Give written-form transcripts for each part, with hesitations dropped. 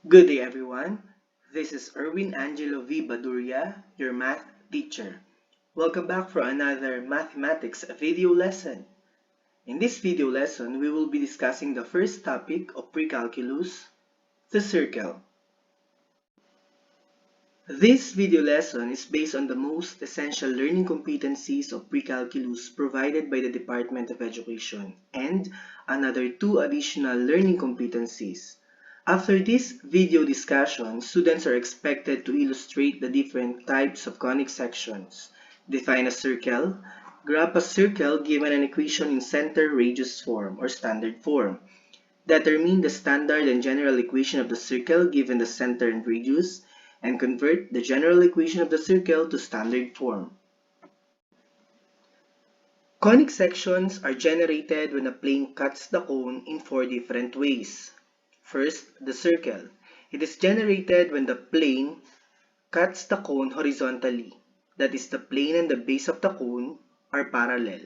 Good day, everyone. This is Erwin Angelo V. Baduria, your math teacher. Welcome back for another mathematics video lesson. In this video lesson, we will be discussing the first topic of pre-calculus, the circle. This video lesson is based on the most essential learning competencies of pre-calculus provided by the Department of Education and another two additional learning competencies. After this video discussion, students are expected to illustrate the different types of conic sections, define a circle, graph a circle given an equation in center radius form or standard form, determine the standard and general equation of the circle given the center and radius, and convert the general equation of the circle to standard form. Conic sections are generated when a plane cuts the cone in four different ways. First, the circle. It is generated when the plane cuts the cone horizontally. That is, the plane and the base of the cone are parallel.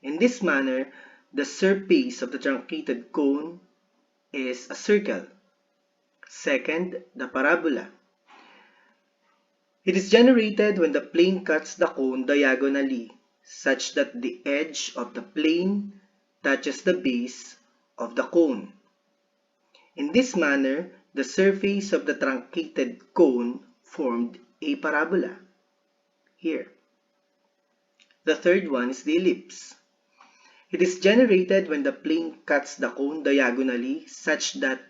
In this manner, the surface of the truncated cone is a circle. Second, the parabola. It is generated when the plane cuts the cone diagonally, such that the edge of the plane touches the base of the cone. In this manner, the surface of the truncated cone formed a parabola. Here. The third one is the ellipse. It is generated when the plane cuts the cone diagonally such that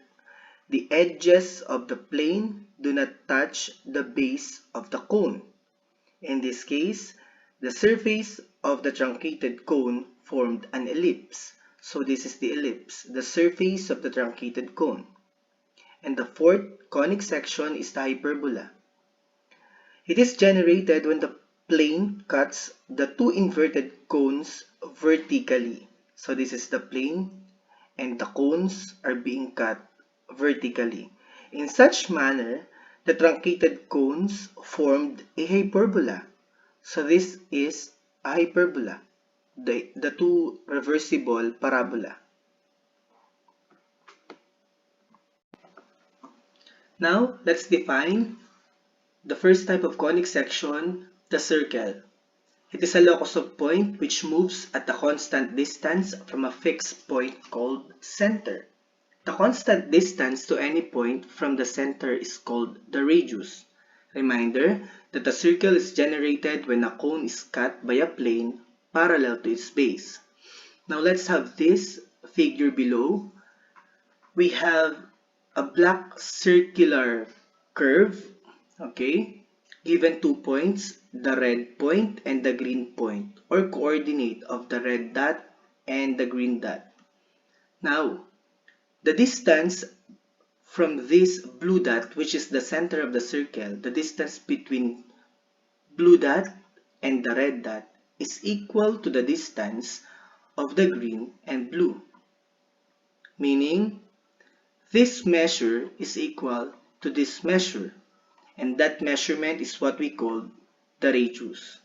the edges of the plane do not touch the base of the cone. In this case, the surface of the truncated cone formed an ellipse. So this is the ellipse, the surface of the truncated cone. And the fourth conic section is the hyperbola. It is generated when the plane cuts the two inverted cones vertically. So this is the plane and the cones are being cut vertically. In such manner, the truncated cones formed a hyperbola. So this is a hyperbola, the two reversible parabola. Now, let's define the first type of conic section, the circle. It is a locus of point which moves at a constant distance from a fixed point called center. The constant distance to any point from the center is called the radius. Reminder that a circle is generated when a cone is cut by a plane parallel to its base. Now let's have this figure below. We have a black circular curve, okay, given 2 points, the red point and the green point, or coordinate of the red dot and the green dot. Now, the distance from this blue dot, which is the center of the circle, the distance between blue dot and the red dot is equal to the distance of the green and blue. Meaning, this measure is equal to this measure, and that measurement is what we call the radius.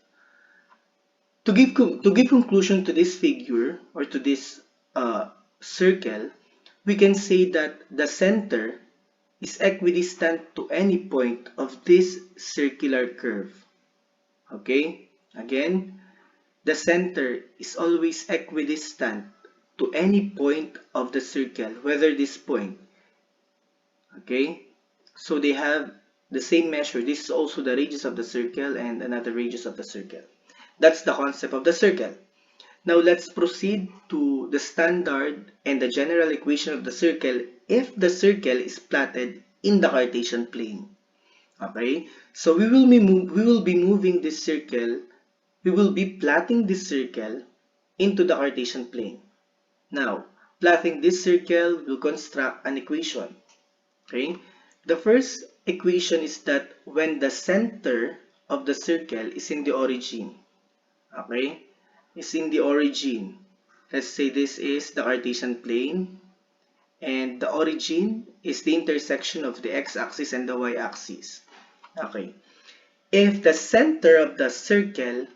To give conclusion to this figure or to this circle, we can say that the center is equidistant to any point of this circular curve. Okay? Again, the center is always equidistant to any point of the circle, whether this point. Okay? So they have the same measure. This is also the radius of the circle and another radius of the circle. That's the concept of the circle. Now let's proceed to the standard and the general equation of the circle if the circle is plotted in the Cartesian plane. Okay, so we will be moving this circle, we will be plotting this circle into the Cartesian plane. Now, plotting this circle will construct an equation. Okay, the first equation is that when the center of the circle is in the origin, okay, is in the origin. Let's say this is the Cartesian plane and the origin is the intersection of the x-axis and the y-axis. Okay. If the center of the circle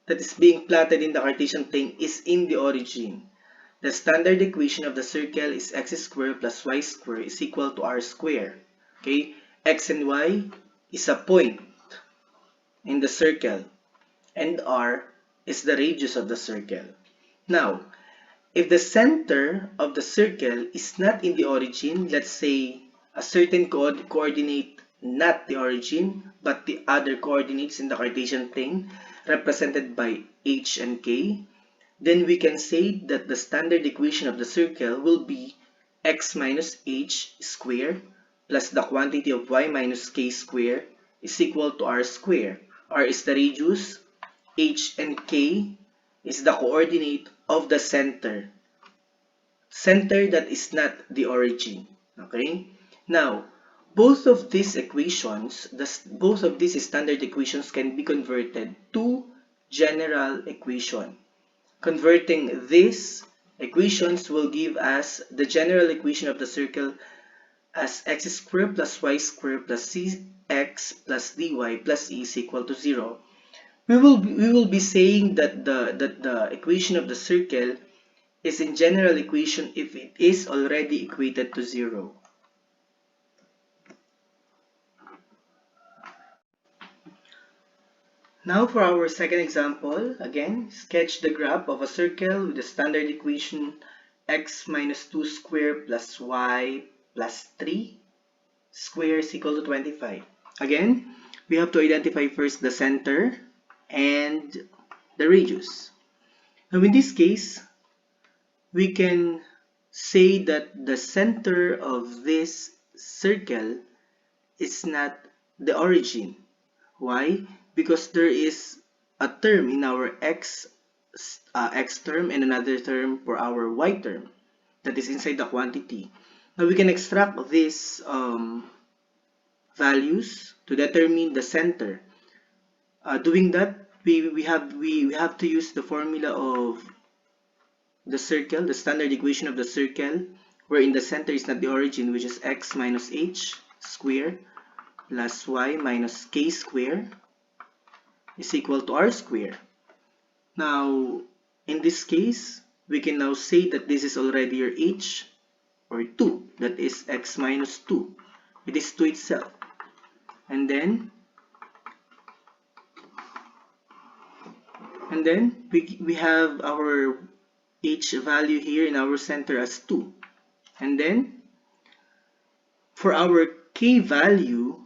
that is being plotted in the Cartesian plane is in the origin, The standard equation of the circle is x squared plus y squared is equal to r squared. Okay, x and y is a point in the circle, and r is the radius of the circle. Now, if the center of the circle is not in the origin, let's say a certain coordinate, not the origin, but the other coordinates in the Cartesian plane, represented by h and k, then we can say that the standard equation of the circle will be x minus h squared plus the quantity of y minus k squared is equal to r squared. R is the radius, h and k is the coordinate of the center that is not the origin. Okay? Now, both of these equations, both of these standard equations can be converted to general equation. Converting these equations will give us the general equation of the circle as x squared plus y squared plus cx plus dy plus e is equal to 0. We will be saying that the equation of the circle is in general equation if it is already equated to 0. Now for our second example, again, sketch the graph of a circle with the standard equation x minus 2 squared plus y plus 3 squared is equal to 25. Again, we have to identify first the center and the radius. Now in this case, we can say that the center of this circle is not the origin. Why? Because there is a term in our x term and another term for our y term that is inside the quantity. Now we can extract these values to determine the center. Doing that, we have to use the formula of the circle, the standard equation of the circle, wherein the center is not the origin, which is x minus h squared plus y minus k squared is equal to r squared. Now, in this case, we can now say that this is already your h, or 2, that is x minus 2. It is 2 itself. And then we have our h value here in our center as 2. And then for our k value,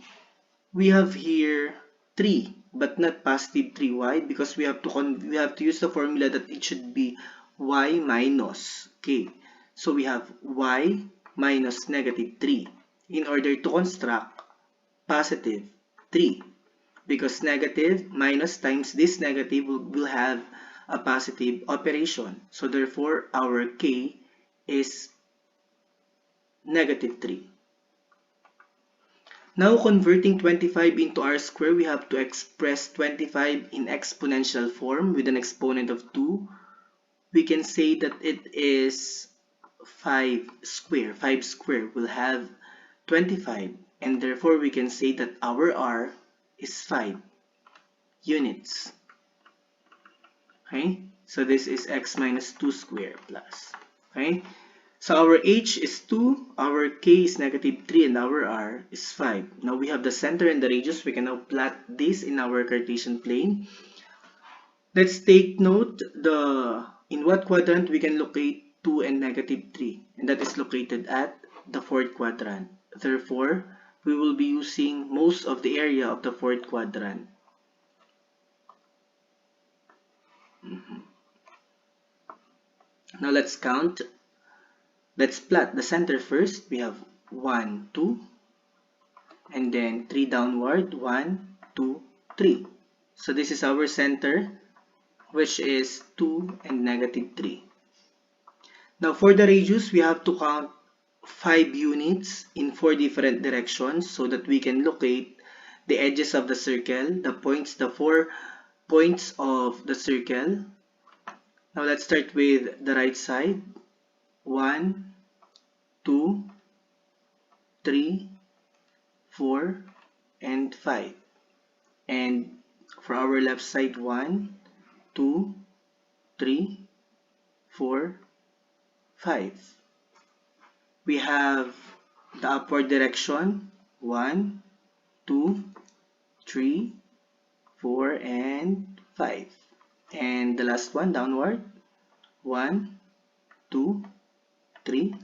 we have here 3, but not positive 3. Why? Because we have to use the formula that it should be y minus k. So we have y minus negative 3 in order to construct positive 3. Because negative minus times this negative will have a positive operation. So therefore, our k is negative 3. Now converting 25 into r squared, we have to express 25 in exponential form with an exponent of 2. We can say that it is 5 squared. 5 squared will have 25, and therefore we can say that our r is 5 units. Okay, so this is x minus 2 squared plus. Okay, so our h is 2, our k is negative 3, and our r is 5. Now we have the center and the radius. We can now plot this in our Cartesian plane. Let's take note in what quadrant we can locate 2 and negative 3, and that is located at the fourth quadrant. Therefore, we will be using most of the area of the fourth quadrant. Now let's count. Let's plot the center first. We have 1, 2, and then 3 downward. 1, 2, 3. So this is our center, which is 2 and negative 3. Now for the radius, we have to count 5 units in 4 different directions so that we can locate the edges of the circle, the 4 points of the circle. Now let's start with the right side. 1, 2, 3, 4, and 5. And for our left side, 1, 2, 3, 4, 5. We have the upward direction 1, 2, 3, 4, and 5. And the last one downward 1, 2, 3,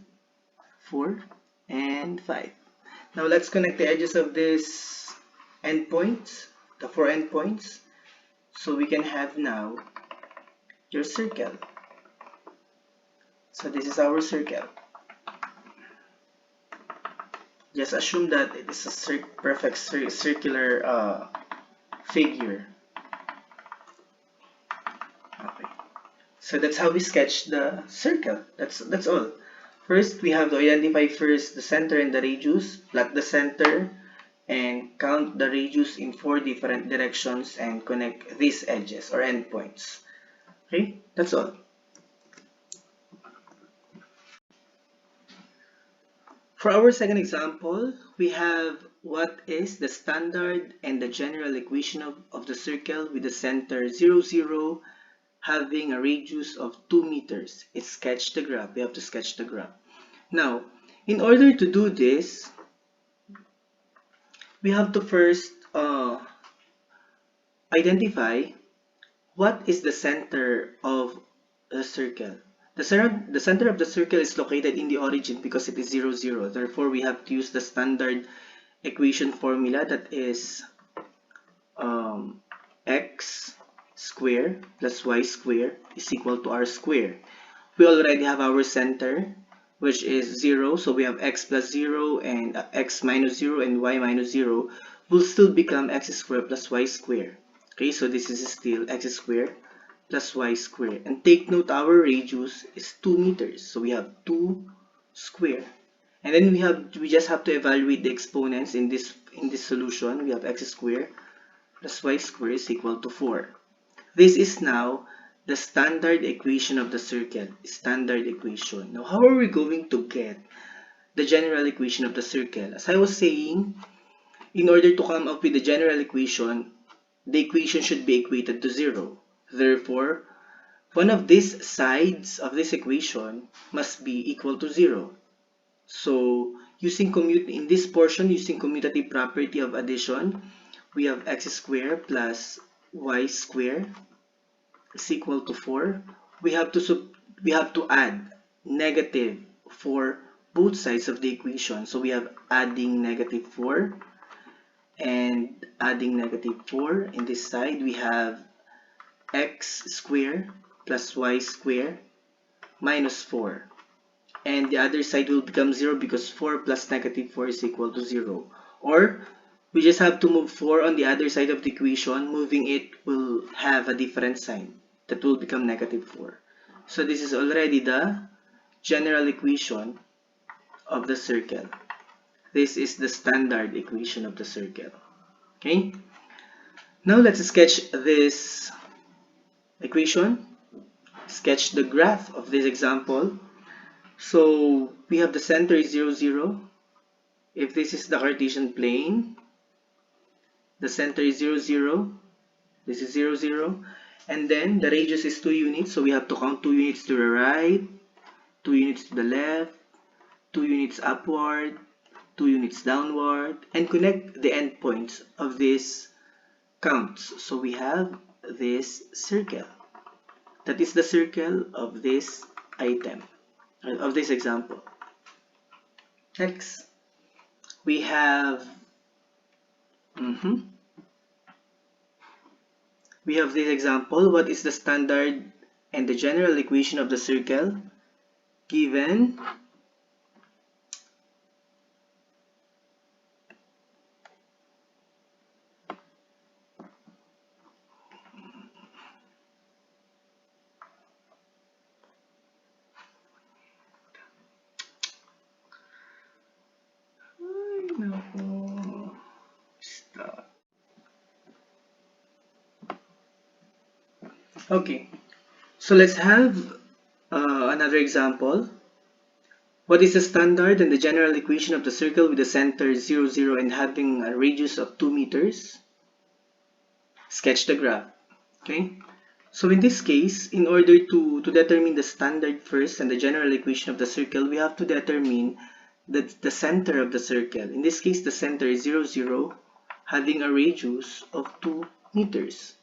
4, and 5. Now let's connect the edges of these endpoints, the 4 endpoints, so we can have now your circle. So this is our circle. Just assume that it is a perfect circular figure. Okay. So that's how we sketch the circle. That's all. First, we have to identify first the center and the radius, plot the center, and count the radius in 4 different directions and connect these edges or endpoints. Okay, that's all. For our second example, we have what is the standard and the general equation of the circle with the center 0, 0, having a radius of 2 meters. It's sketch the graph. We have to sketch the graph. Now, in order to do this, we have to first identify what is the center of the circle. The center of the circle is located in the origin because it is 0, 0. Therefore, we have to use the standard equation formula, that is x squared plus y squared is equal to r squared. We already have our center, which is 0, so we have x plus 0 and x minus 0 and y minus 0 will still become x squared plus y squared. Okay, so this is still x squared plus y squared. And take note, our radius is 2 meters, so we have 2 squared. And then we just have to evaluate the exponents in this solution. We have x squared plus y squared is equal to 4. This is now the standard equation of the circle. Standard equation. Now, how are we going to get the general equation of the circle? As I was saying, in order to come up with the general equation, the equation should be equated to 0. Therefore, one of these sides of this equation must be equal to 0. So, in this portion, using commutative property of addition, we have x squared plus y squared is equal to 4. We have to add negative for both sides of the equation. So we have adding negative 4 and adding negative 4. In this side, we have x squared plus y squared minus 4. And the other side will become 0 because 4 plus negative 4 is equal to 0. Or we just have to move 4 on the other side of the equation. Moving it will have a different sign. That will become negative 4. So this is already the general equation of the circle. This is the standard equation of the circle. Okay? Now let's sketch this equation. Sketch the graph of this example. So we have the center is 0, 0. If this is the Cartesian plane, the center is 0, 0. This is 0, 0. And then the radius is 2 units. So we have to count 2 units to the right, 2 units to the left, 2 units upward, 2 units downward, and connect the endpoints of these counts. So we have this circle. That is the circle of this item, of this example. Next, we have this example. What is the standard and the general equation of the circle given Okay, so let's have another example. What is the standard and the general equation of the circle with the center 0, 0 and having a radius of 2 meters? Sketch the graph. Okay, So in this case, in order to determine the standard first and the general equation of the circle, we have to determine the center of the circle. In this case, the center is 0, 0, having a radius of 2 meters.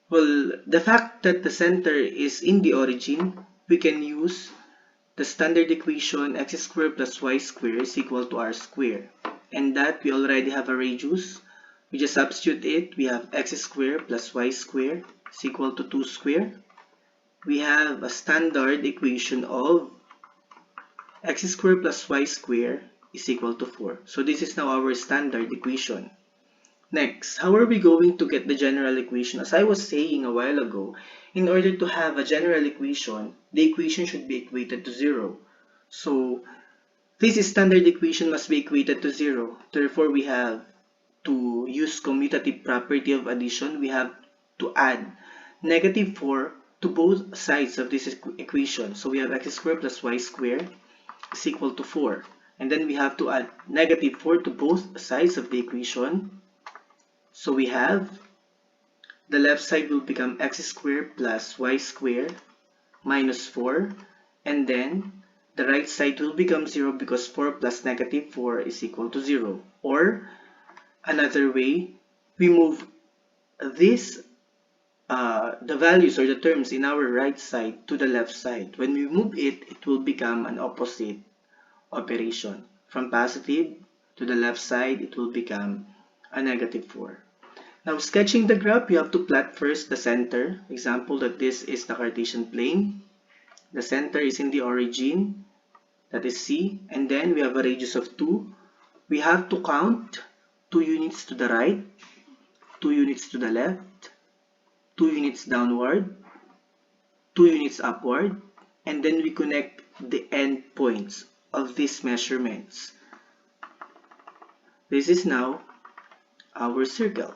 Well, the fact that the center is in the origin, we can use the standard equation x squared plus y squared is equal to r squared. And that we already have a radius. We just substitute it. We have x squared plus y squared is equal to 2 squared. We have a standard equation of x squared plus y squared is equal to 4. So this is now our standard equation. Next, how are we going to get the general equation? As I was saying a while ago, in order to have a general equation, the equation should be equated to 0. So this standard equation must be equated to 0. Therefore, we have to use commutative property of addition. We have to add negative 4 to both sides of this equation. So we have x squared plus y squared is equal to 4. And then we have to add negative 4 to both sides of the equation. So we have the left side will become x squared plus y squared minus 4. And then the right side will become 0 because 4 plus negative 4 is equal to 0. Or another way, we move this the values or the terms in our right side to the left side. When we move it, it will become an opposite operation. From positive to the left side, it will become a negative 4. Now, sketching the graph, you have to plot first the center. Example that this is the Cartesian plane. The center is in the origin, that is C, and then we have a radius of 2. We have to count 2 units to the right, 2 units to the left, 2 units downward, 2 units upward, and then we connect the end points of these measurements. This is now our circle.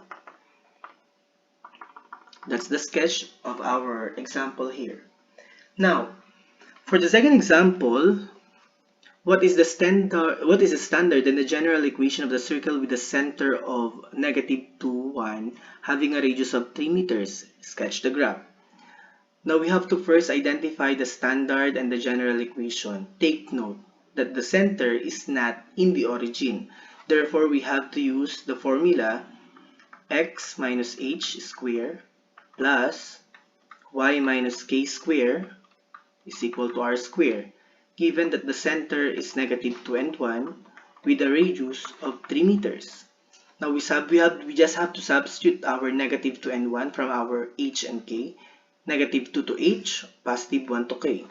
That's the sketch of our example here. Now, for the second example, what is the standard and the general equation of the circle with the center of negative 2, 1, having a radius of 3 meters? Sketch the graph. Now we have to first identify the standard and the general equation. Take note that the center is not in the origin. Therefore, we have to use the formula x minus h squared plus y minus k squared is equal to r squared, given that the center is negative 2 and 1 with a radius of 3 meters. Now we just have to substitute our negative 2 and 1 from our h and k. Negative 2 to h, positive 1 to k.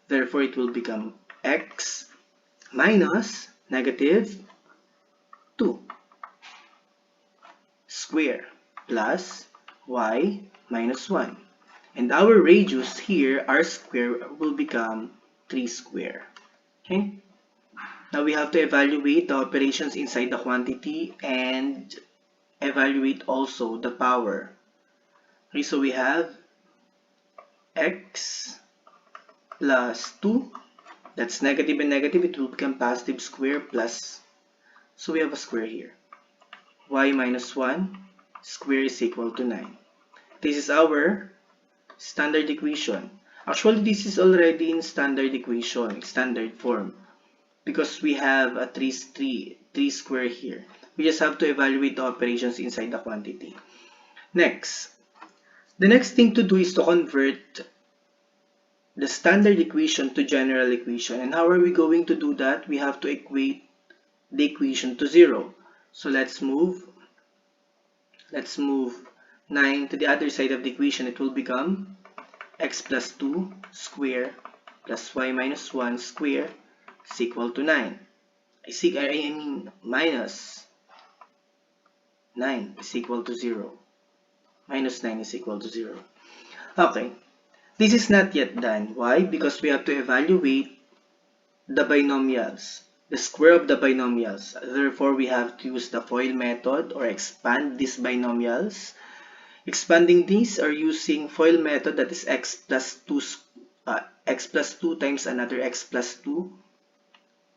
Therefore, it will become x minus negative 2 square plus y minus 1. And our radius here, r square, will become 3 square. Okay? Now we have to evaluate the operations inside the quantity and evaluate also the power. Okay, so we have x plus 2, that's negative and negative, it will become positive square plus, so we have a square here. Y minus 1 square is equal to 9. This is our standard equation. Actually, this is already in standard equation, standard form, because we have a 3 square here. We just have to evaluate the operations inside the quantity. Next, the next thing to do is to convert the standard equation to general equation. And how are we going to do that? We have to equate the equation to 0. So let's move 9 to the other side of the equation. It will become x plus 2 square plus y minus 1 square is equal to 9. I mean minus 9 is equal to 0. Minus 9 is equal to 0. Okay, this is not yet done. Why? Because we have to evaluate the binomials, the square of the binomials. Therefore, we have to use the FOIL method or expand these binomials. Expanding these or using FOIL method, that is x plus 2 times another x plus 2.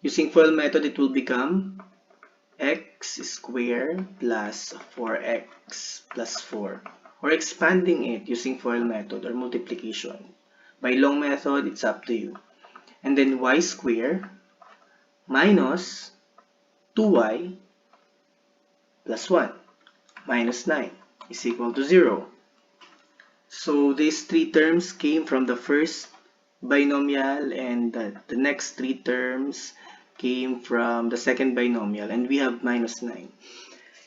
Using FOIL method, it will become x squared plus 4x plus 4. or expanding it using FOIL method or multiplication. By long method, it's up to you. And then y squared minus 2y plus 1 minus 9 is equal to 0. So these three terms came from the first binomial, and the next three terms came from the second binomial, and we have minus 9.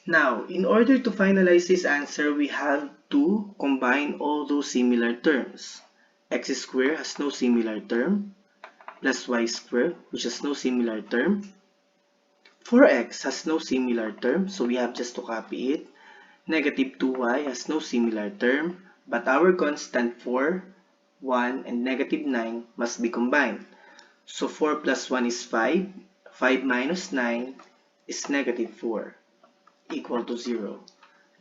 Now, in order to finalize this answer, we have to combine all those similar terms. X squared has no similar term, plus y squared, which has no similar term. 4x has no similar term, so we have just to copy it. Negative 2y has no similar term, but our constant 4, 1, and negative 9 must be combined. So 4 plus 1 is 5. 5 minus 9 is negative 4, equal to 0.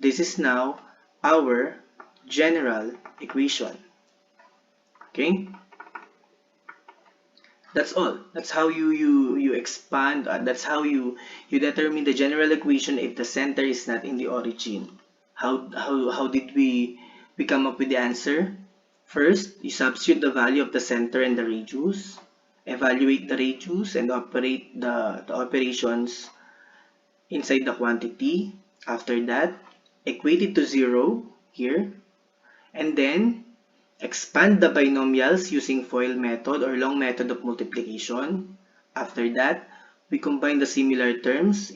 This is now our general equation. Okay? That's all. That's how you expand. That's how you determine the general equation if the center is not in the origin. How did we come up with the answer? First, you substitute the value of the center and the radius, evaluate the radius, and operate the operations inside the quantity. After that, equate it to 0 here, and then expand the binomials using FOIL method or long method of multiplication. After that, we combine the similar terms,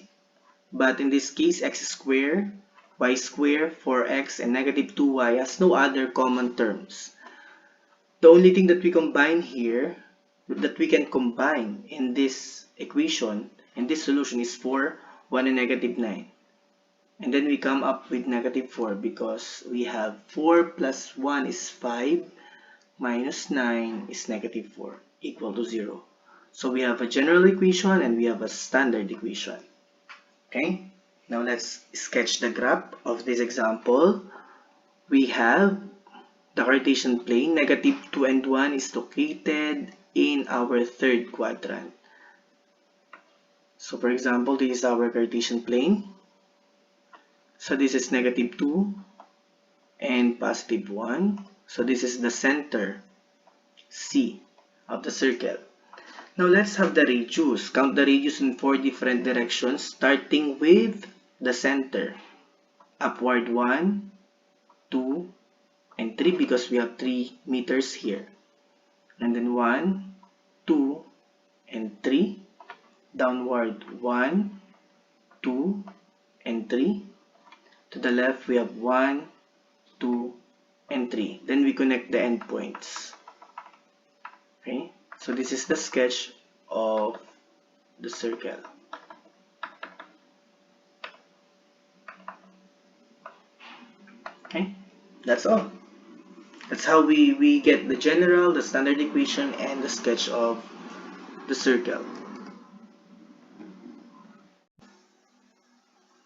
but in this case, x squared, y squared, 4x, and negative 2y has no other common terms. The only thing that we combine here, that we can combine in this equation, in this solution, is 4, 1, and negative 9. And then we come up with negative 4 because we have 4 plus 1 is 5 minus 9 is negative 4, equal to 0. So we have a general equation and we have a standard equation. Okay, now let's sketch the graph of this example. We have the Cartesian plane, negative 2 and 1 is located in our third quadrant. So for example, this is our Cartesian plane. So this is negative 2 and positive 1. So this is the center C of the circle. Now let's have the radius. Count the radius in 4 different directions, starting with the center. Upward 1, 2, and 3 because we have 3 meters here. And then 1, 2, and 3. Downward 1, 2, and 3. To the left, we have 1, 2, and 3. Then we connect the endpoints. Okay, so this is the sketch of the circle. Okay, that's all. That's how we get the general, the standard equation, and the sketch of the circle.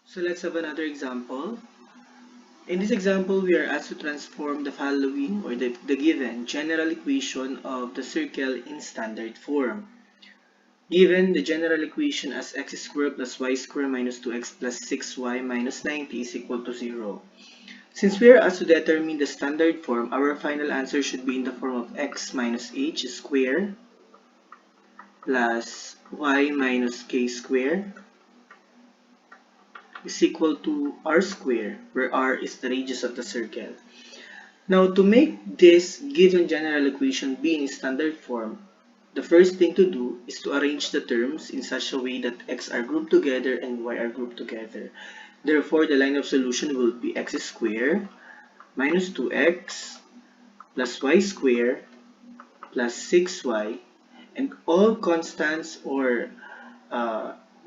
So let's have another example. In this example, we are asked to transform the following or the given general equation of the circle in standard form. Given the general equation as x squared plus y squared minus 2x plus 6y minus 90 is equal to 0. Since we are asked to determine the standard form, our final answer should be in the form of x minus h squared plus y minus k squared is equal to r squared, where r is the radius of the circle. Now, to make this given general equation be in standard form, the first thing to do is to arrange the terms in such a way that x are grouped together and y are grouped together. Therefore, the line of solution will be x squared minus 2x plus y squared plus 6y, and all constants or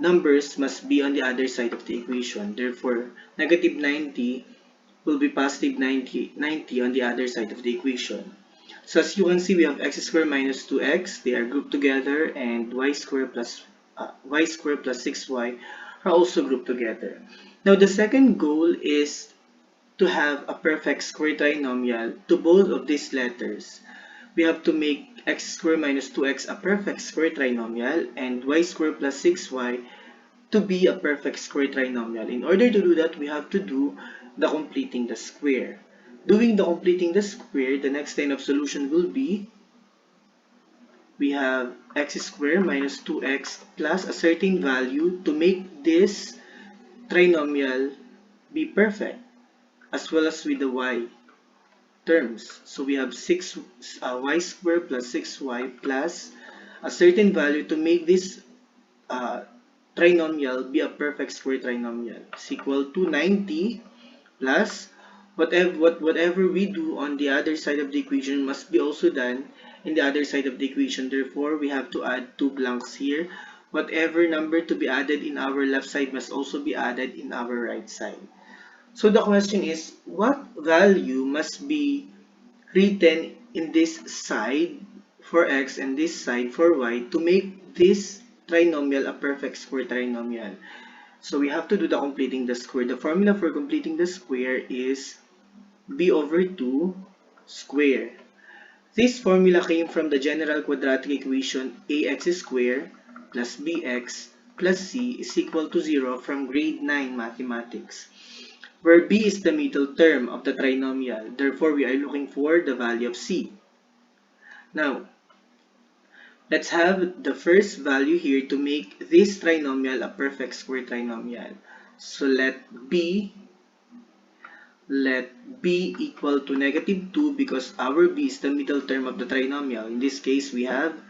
numbers must be on the other side of the equation. Therefore, negative 90 will be positive 90 on the other side of the equation. So as you can see, we have x squared minus 2x, they are grouped together, and y squared plus 6y are also grouped together. Now the second goal is to have a perfect square trinomial to both of these letters. We have to make x squared minus 2x a perfect square trinomial and y squared plus 6y to be a perfect square trinomial. In order to do that, we have to do the completing the square. Doing the completing the square, the next line of solution will be, we have x squared minus 2x plus a certain value to make this trinomial be perfect, as well as with the y terms. So we have 6 y squared plus 6y plus a certain value to make this uh, trinomial be a perfect square trinomial. Is equal to 90 plus whatever we do on the other side of the equation must be also done in the other side of the equation. Therefore, we have to add 2 blanks here. Whatever number to be added in our left side must also be added in our right side. So the question is, what value must be written in this side for x and this side for y to make this trinomial a perfect square trinomial? So we have to do the completing the square. The formula for completing the square is b over 2 square. This formula came from the general quadratic equation ax squared plus bx plus c is equal to 0 from grade 9 mathematics, where b is the middle term of the trinomial. Therefore, we are looking for the value of c. Now, let's have the first value here to make this trinomial a perfect square trinomial. So let b equal to negative 2 because our b is the middle term of the trinomial. In this case, we have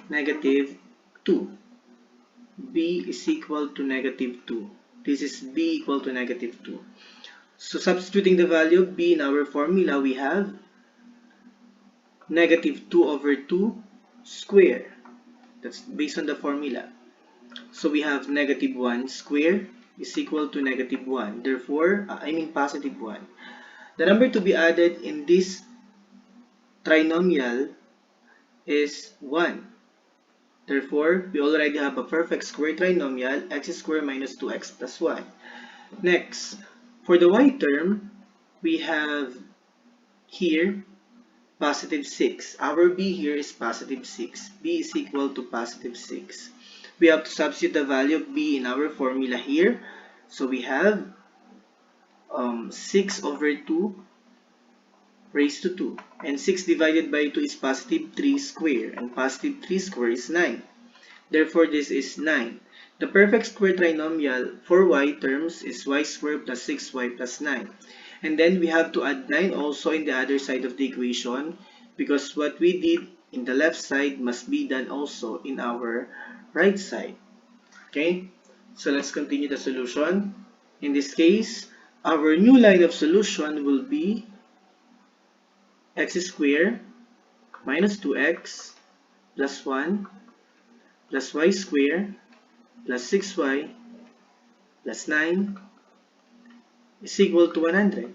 negative 2. b is equal to negative 2. This is b equal to negative 2. So substituting the value of b in our formula, we have negative 2 over 2 square. That's based on the formula. So we have negative 1 square is equal to negative 1. Therefore, positive 1. The number to be added in this trinomial is 1. Therefore, we already have a perfect square trinomial, x squared minus 2x plus 1. Next, for the y term, we have here positive 6. Our b here is positive 6. b is equal to positive 6. We have to substitute the value of b in our formula here. So we have 6 over 2 raised to 2. And 6 divided by 2 is positive 3 square. And positive 3 square is 9. Therefore, this is 9. The perfect square trinomial for y terms is y squared plus 6y plus 9. And then we have to add 9 also in the other side of the equation, because what we did in the left side must be done also in our right side. Okay? So let's continue the solution. In this case, our new line of solution will be x squared minus 2x plus 1 plus y squared plus 6y plus 9 is equal to 100.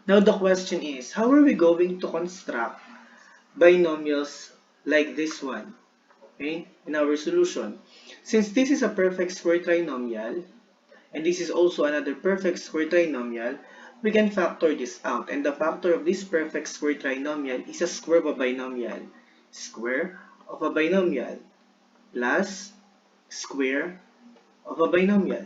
Now the question is, how are we going to construct binomials like this one, okay, in our solution? Since this is a perfect square trinomial, and this is also another perfect square trinomial, we can factor this out. And the factor of this perfect square trinomial is a square of a binomial. Square of a binomial plus square of a binomial.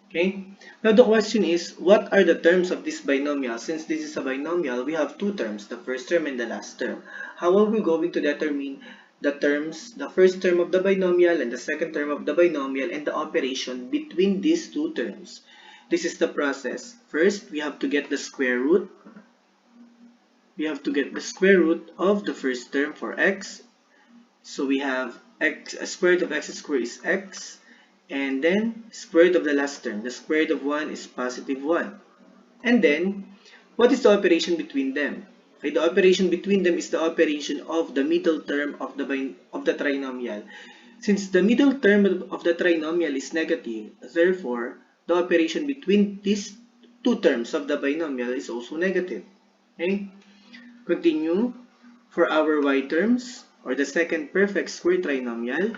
Okay? Now the question is, what are the terms of this binomial? Since this is a binomial, we have two terms, the first term and the last term. How are we going to determine the terms, the first term of the binomial and the second term of the binomial, and the operation between these two terms? This is the process. First, we have to get the square root. We have to get the square root of the first term for x. So we have x, square root of x squared is x. And then, square root of the last term. The square root of 1 is positive 1. And then, what is the operation between them? Okay, the operation between them is the operation of the middle term of the trinomial. Since the middle term of the trinomial is negative, therefore, the operation between these two terms of the binomial is also negative. Okay? Continue. For our y terms, or the second perfect square trinomial,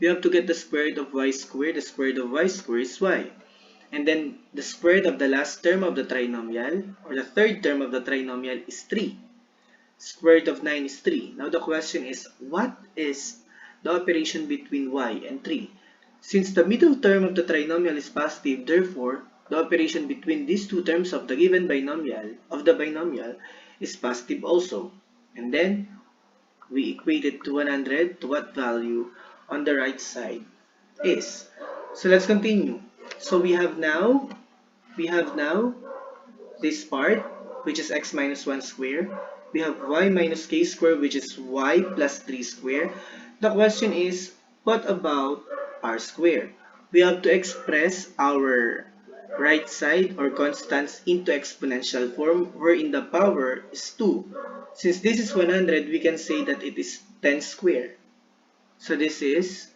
we have to get the square root of y squared. The square root of y squared is y. And then the square root of the last term of the trinomial, or the third term of the trinomial, is 3. Square root of 9 is 3. Now the question is, what is the operation between y and 3? Since the middle term of the trinomial is positive, therefore, the operation between these two terms of the given binomial is positive also. And then we equate it to 100 to what value on the right side is. So let's continue. So we have now this part, which is x minus 1 square. We have y minus k square, which is y plus 3 square. The question is, what about r square? We have to express our right side or constants into exponential form, wherein the power is 2. Since this is 100, we can say that it is 10 square. So this is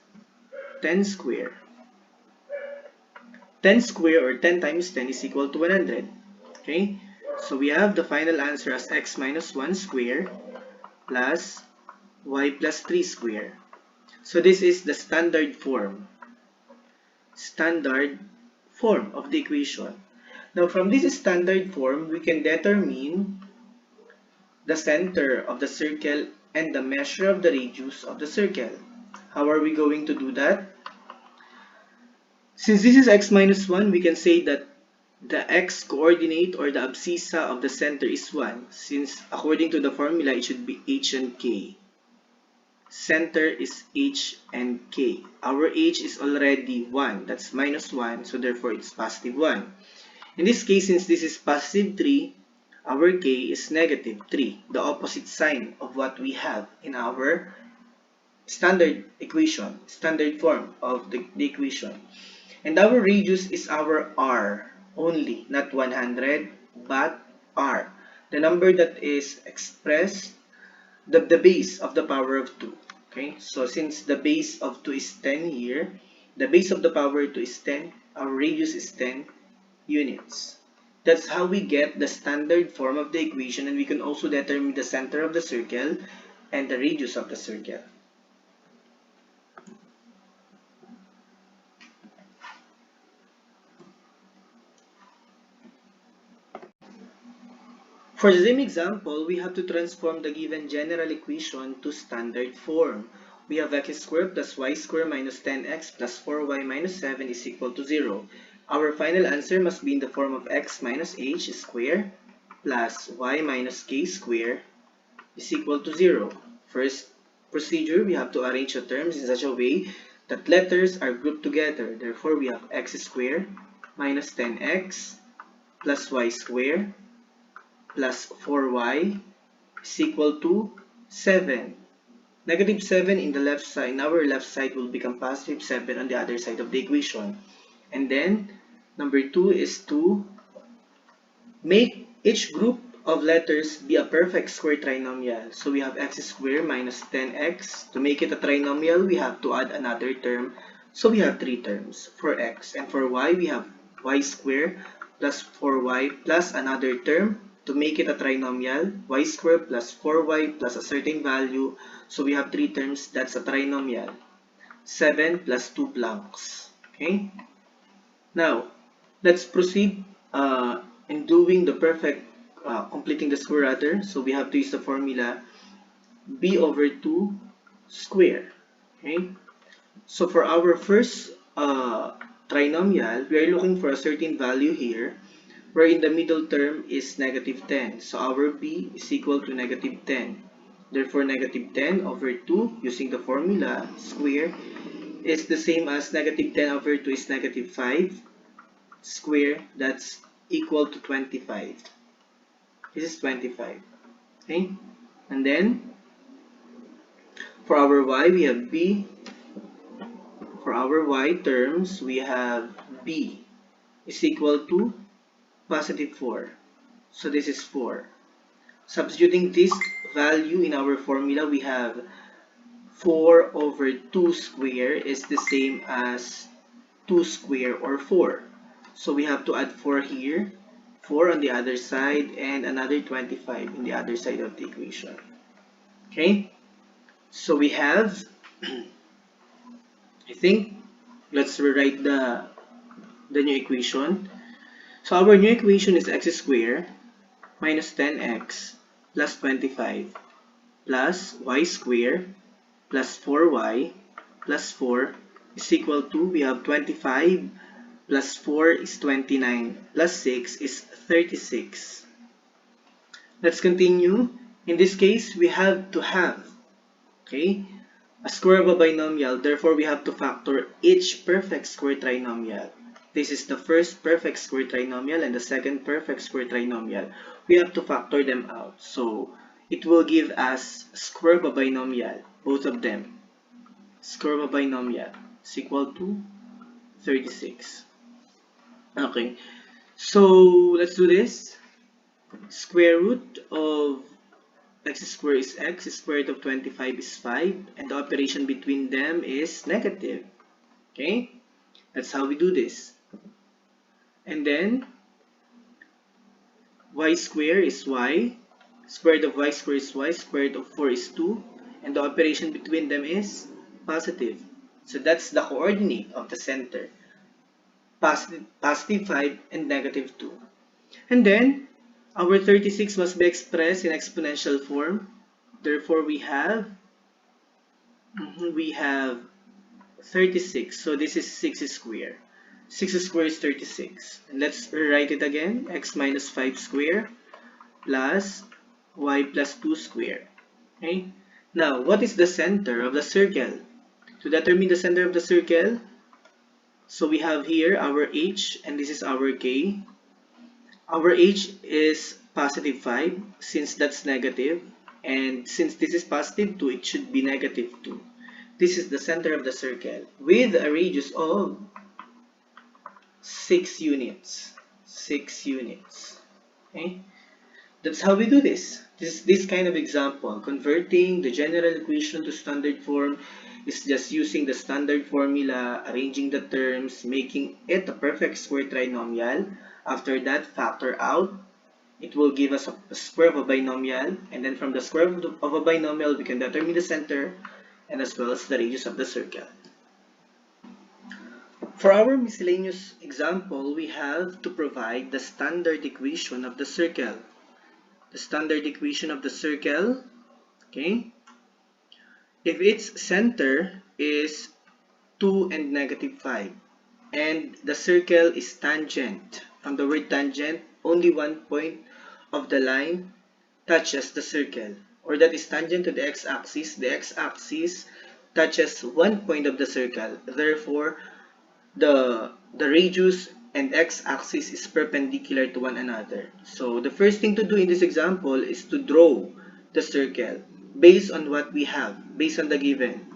10 square. 10 square or 10 times 10 is equal to 100. Okay, so we have the final answer as x minus 1 square plus y plus 3 square. So this is the standard form of the equation. Now from this standard form, we can determine the center of the circle and the measure of the radius of the circle. How are we going to do that? Since this is x minus 1, we can say that the x coordinate or the abscissa of the center is 1, since according to the formula it should be h and k. Center is h and k. Our h is already 1, that's minus 1, so therefore it's positive 1. In this case, since this is positive 3, our k is negative 3, the opposite sign of what we have in our standard form of the equation. And our radius is our r only, not 100, but r, the number that is expressed, the base of the power of 2. Okay, so since the base of 2 is 10 here, the base of the power 2 is 10, our radius is 10 units. That's how we get the standard form of the equation, and we can also determine the center of the circle and the radius of the circle. For the same example, we have to transform the given general equation to standard form. We have x squared plus y squared minus 10x plus 4y minus 7 is equal to 0. Our final answer must be in the form of x minus h squared plus y minus k squared is equal to 0. First procedure, we have to arrange the terms in such a way that letters are grouped together. Therefore, we have x squared minus 10x plus y squared plus 4y is equal to 7. Negative 7 in the left side, in our left side, will become positive 7 on the other side of the equation. And then, number 2 is to make each group of letters be a perfect square trinomial. So we have x squared minus 10x. To make it a trinomial, we have to add another term. So we have 3 terms for x. And for y, we have y squared plus 4y plus another term. To make it a trinomial, y squared plus 4y plus a certain value. So we have 3 terms. That's a trinomial. 7 plus 2 blanks. Okay? Now, let's proceed in doing the perfect, completing the square rather. So we have to use the formula b over 2 square. Okay? So for our first trinomial, we are looking for a certain value here, where in the middle term is negative 10. So our b is equal to negative 10. Therefore, negative 10 over 2, using the formula square, is the same as negative 10 over 2 is negative 5 square. That's equal to 25. This is 25. Okay? And then, for our y, we have b. For our y terms, we have b is equal to positive 4. So this is 4. Substituting this value in our formula, we have 4 over 2 square is the same as 2 square or 4. So we have to add 4 here, 4 on the other side, and another 25 in the other side of the equation. Okay? So we have, I think, let's rewrite the new equation. So our new equation is x squared minus 10x plus 25 plus y squared plus 4y plus 4 is equal to, we have 25 plus 4 is 29, plus 6 is 36. Let's continue. In this case, we have to have, okay, a square of a binomial. Therefore, we have to factor each perfect square trinomial. This is the first perfect square trinomial and the second perfect square trinomial. We have to factor them out. So, it will give us square of a binomial, both of them. Square of a binomial is equal to 36. Okay, so let's do this. Square root of x squared is x, square root of 25 is 5, and the operation between them is negative. Okay, that's how we do this. And then y squared is y, square root of y squared is y, square root of 4 is 2, and the operation between them is positive. So that's the coordinate of the center, positive 5 and negative 2. And then our 36 must be expressed in exponential form. Therefore, we have 36. So this is 6 squared. 6 squared is 36. And let's rewrite it again. X minus 5 squared plus y plus 2 squared. Okay. Now, what is the center of the circle? To determine the center of the circle, so we have here our h and this is our k. Our h is positive 5 since that's negative, and since this is positive 2, it should be negative 2. This is the center of the circle with a radius of 6 units. 6 units. Okay? That's how we do this. This kind of example, converting the general equation to standard form, is just using the standard formula, arranging the terms, making it a perfect square trinomial. After that, factor out. It will give us a square of a binomial, and then from the square of a binomial, we can determine the center and as well as the radius of the circle. For our miscellaneous example, we have to provide the standard equation of the circle. The standard equation of the circle, okay? If its center is 2 and negative 5, and the circle is tangent. From the word tangent, only one point of the line touches the circle, or that is tangent to the x-axis. The x-axis touches one point of the circle. Therefore, the radius and x-axis is perpendicular to one another. So the first thing to do in this example is to draw the circle based on what we have, based on the given.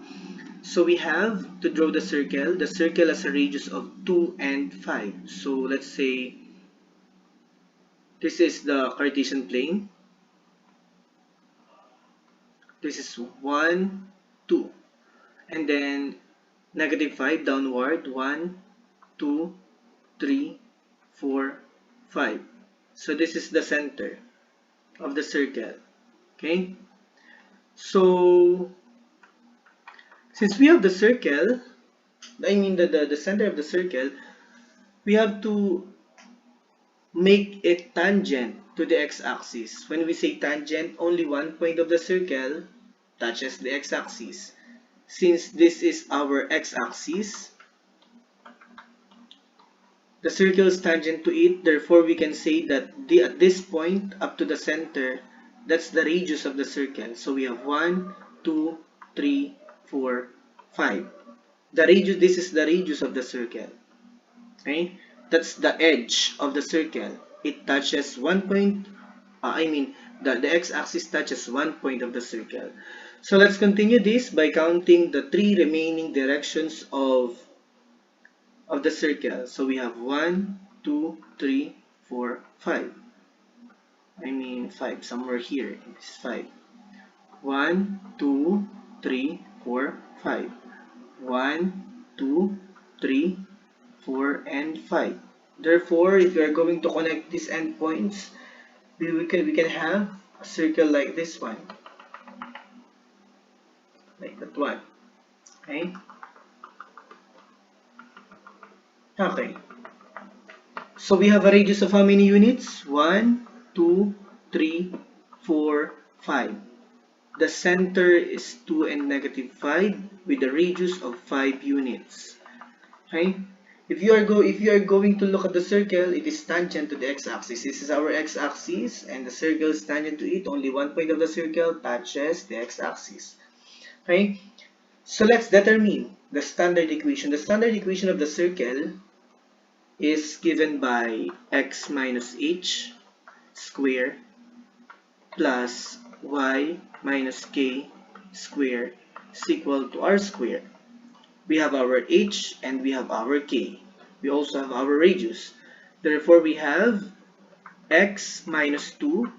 So we have to draw the circle. The circle has a radius of 2 and 5. So let's say this is the Cartesian plane. This is 1, 2. And then negative 5 downward. 1, 2, 3, 4, 5. So this is the center of the circle. Okay? So since we have the circle, the center of the circle, we have to make it tangent to the x-axis. When we say tangent, only one point of the circle touches the x-axis. Since this is our x-axis, the circle is tangent to it, therefore we can say that at this point up to the center, that's the radius of the circle. So we have 1, 2, 3, 4, 5. The radius, this is the radius of the circle. Okay? That's the edge of the circle. It touches one point, the x-axis touches one point of the circle. So let's continue this by counting the 3 remaining directions of the circle. So we have 1, 2, 3, 4, 5. 5 somewhere here. It's 5. 1, 2, 3, 4, 5. 1, 2, 3, 4, and 5. Therefore, if we are going to connect these endpoints, we can have a circle like this one, like that one. Okay. Okay. So we have a radius of how many units? 1, 2, 3, 4, 5. The center is 2 and negative 5 with a radius of 5 units. Okay. If you are going to look at the circle, it is tangent to the x-axis. This is our x-axis, and the circle is tangent to it. Only one point of the circle touches the x-axis. Okay? So let's determine the standard equation. The standard equation of the circle is given by x minus h square plus y minus k square is equal to r square. We have our h and we have our k. We also have our radius. Therefore, we have x minus 2,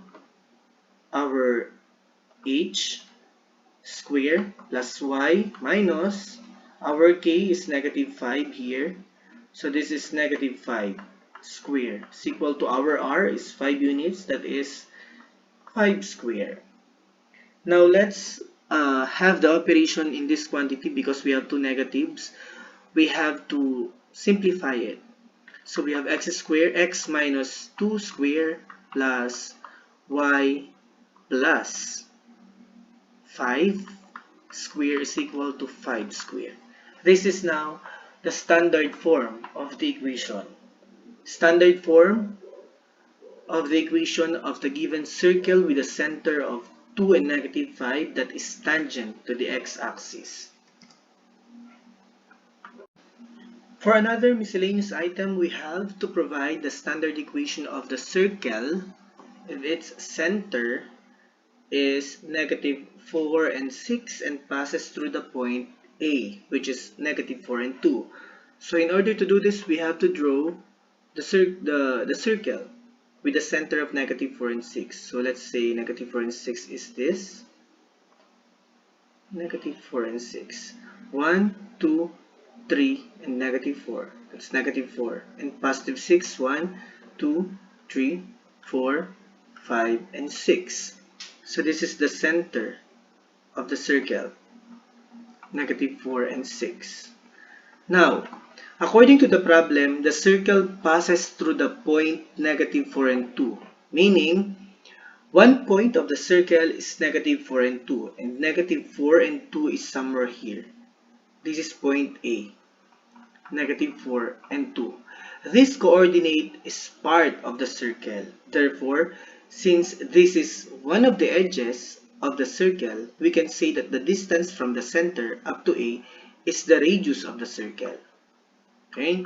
our h square, plus y minus, our k is negative 5 here. So this is negative 5 square is equal to our r is 5 units, that is 5 square. Now let's have the operation in this quantity because we have two negatives. We have to simplify it. So we have x square, x minus 2 square plus y plus 5 square is equal to 5 square. This is now the standard form of the equation. Standard form of the equation of the given circle with a center of 2 and negative 5 that is tangent to the x-axis. For another miscellaneous item, we have to provide the standard equation of the circle if its center is negative 4 and 6 and passes through the point A, which is negative 4 and 2. So in order to do this, we have to draw the circle with the center of negative 4 and 6. So let's say negative 4 and 6 is this. Negative 4 and 6. 1, 2, 3, and negative 4. That's negative 4. And positive 6. 1, 2, 3, 4, 5, and 6. So this is the center of the circle. Negative 4 and 6. Now, according to the problem, the circle passes through the point negative 4 and 2. Meaning, one point of the circle is negative 4 and 2. And negative 4 and 2 is somewhere here. This is point A. Negative 4 and 2. This coordinate is part of the circle. Therefore, since this is one of the edges of the circle, we can say that the distance from the center up to A is the radius of the circle. Okay?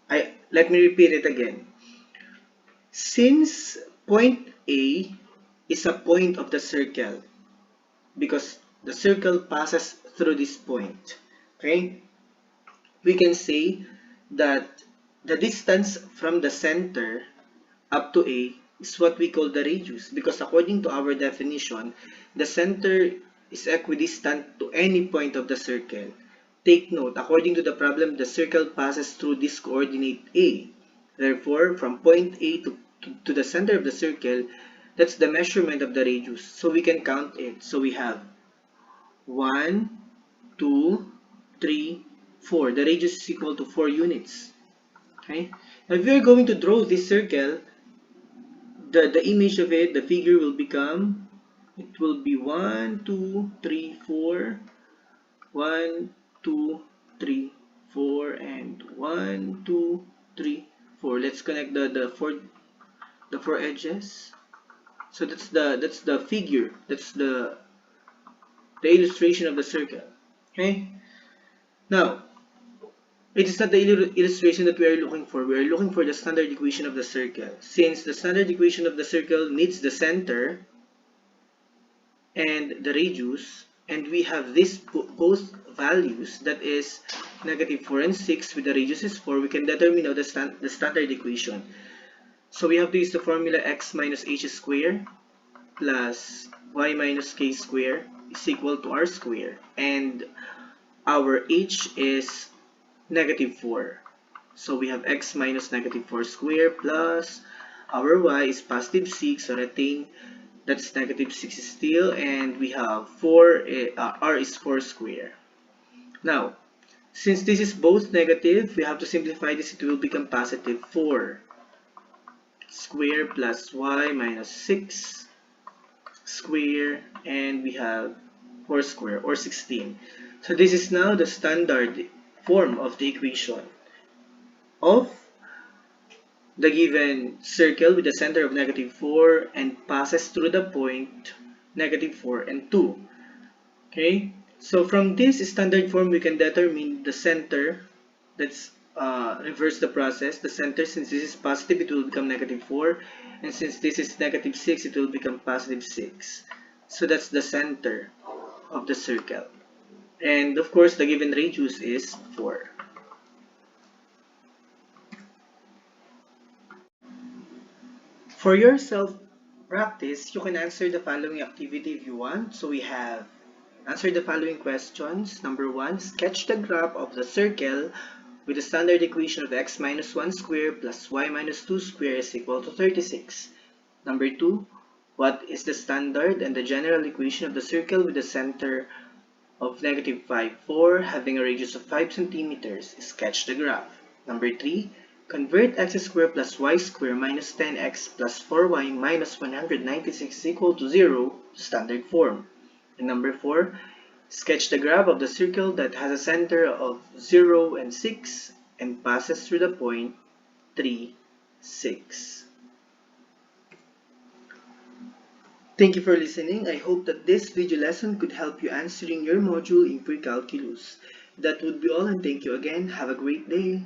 Let me repeat it again. Since point A is a point of the circle, because the circle passes through this point, okay? We can say that the distance from the center up to A is what we call the radius, because according to our definition, the center is equidistant to any point of the circle. Take note, according to the problem, the circle passes through this coordinate A. Therefore, from point A to the center of the circle, that's the measurement of the radius. So we can count it. So we have 1, 2, 3, 4. The radius is equal to 4 units. Okay? Now, if we are going to draw this circle, the image of it, the figure will become, it will be 1, 2, 3, 4, 1, 2, 3, 4, and 1, 2, 3, 4. Let's connect the four edges. So that's the figure. That's the illustration of the circle. Okay. Now, it is not the illustration that we are looking for. We are looking for the standard equation of the circle. Since the standard equation of the circle needs the center and the radius, and we have this both values, that is negative 4 and 6 with the radius is 4, we can determine now the standard equation. So we have to use the formula x minus h square plus y minus k square is equal to r square, and our h is negative 4. So we have x minus negative 4 square plus our y is positive 6, so retain that's negative 6 still, and we have 4, r is 4 square. Now, since this is both negative, we have to simplify this. It will become positive 4 square plus y minus 6 square, and we have 4 square or 16. So this is now the standard form of the equation of the given circle with a center of -4 and passes through the point -4 and 2. Okay, so from this standard form we can determine the center. Let's reverse the process. The center, since this is positive, it will become -4, and since this is -6, it will become +6. So that's the center of the circle. And of course, the given radius is 4. For your self-practice, you can answer the following activity if you want. So we have answer the following questions. Number 1, sketch the graph of the circle with the standard equation of x minus 1 square plus y minus 2 square is equal to 36. Number 2, what is the standard and the general equation of the circle with the center of -5, 4 having a radius of 5 centimeters? Sketch the graph. Number 3, convert x squared plus y squared minus 10x plus 4y minus 196 is equal to 0 to standard form. And number 4, sketch the graph of the circle that has a center of 0 and 6 and passes through the point 3, 6. Thank you for listening. I hope that this video lesson could help you answering your module in pre-calculus. That would be all, and thank you again. Have a great day.